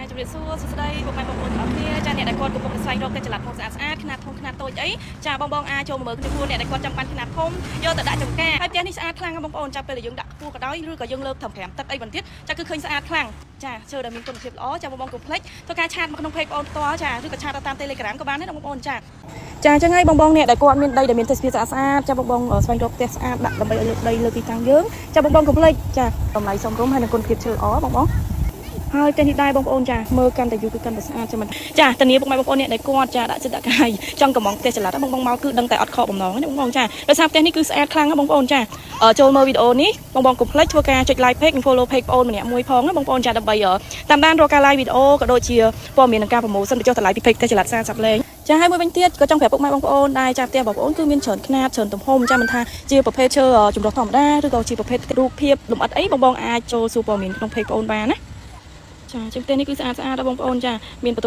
ជំរាបសួរសួស្តីបងប្អូនទាំងអស់គ្នាចាអ្នកដែលគាត់កំពុងតែស្វែងរកផ្ទះចល័តធំស្អាតស្អាតខ្នាតធំខ្នាតតូចអីចាបងអាចចូលមើលគ្នាខ្លួនអ្នកដែលគាត់ចាំបាច់ខ្នាតធំយកទៅដាក់ចំការហើយផ្ទះនេះស្អាតខ្លាំងណាស់បងប្អូនចាប់ពេលដែលយើងដាក់ខ្ពស់ក៏ដោយឬក៏យើងលើកត្រឹម5ទឹកអីបន្តិចចាគឺឃើញស្អាតខ្លាំងចាឈើដែលមានគុណភាពល្អចាបងកុំភ្លេចធ្វើការឆាតមកក្នុង page បងផ្ទាល់ចាឬក៏ឆាតតាម Telegram ក៏បានដែរបងប្អូនចាអញ្ចឹងហើយបងអ្នកដែលគាត់មានដីដែលមានទេសភាពស្អាតស្អាតចាបងស្វែងរកផ្ទះស្អាតដាក់ដើម្បីឲ្យលើកដីលើកទីតាំងយើងចាបងកុំភ្លេចចាតម្លៃសមរម្យហើយនឹងគុណភាពឈើល្អបងហើយតែនេះដែរបងប្អូនចាមើលកាន់តែយូរគឺកាន់តែស្អាតចាំមិនចាតានីពុកម៉ែបងប្អូនអ្នកដែលគាត់ចាដាក់ចិត្តដាក់កាយចង់កំងផ្ទះចល័តបងមកគឺដឹងតែអត់ខកបំណងណាបងចាដោយសារផ្ទះនេះគឺស្អាតខ្លាំងណាបងប្អូនចាចូលមើលវីដេអូនេះបងកុំភ្លេចធ្វើការចុច like page និង follow page បងប្អូនម្នាក់មួយផងណាបងប្អូនចាដើម្បីតាមដានរកការ live វីដេអូក៏ដូចជាព័ត៌មាននិងការប្រម៉ូសិនទៅចុះតម្លៃពី page ផ្ទះចល័តសាសាប់លេងចាហើយមួយវិញទៀតក៏ចង់ប្រាប់ពុកម៉ែបងប្អូនដែរចាផ្ទះបងប្អូនគឺមានច្រើនខ្នាតច្រើនទំហំចាមិនថាជាប្រភេទឈើចម្រុះធម្មតាឬក៏ជាប្រភេទរូបភាពលម្អិតអីបងអាចចូលសួរព័ត៌មានក្នុង page បងប្អូនបានណាចាជាផ្ទះនេះគឺស្អាតស្អាតដល់បងប្អូនចាមានបន្ទប់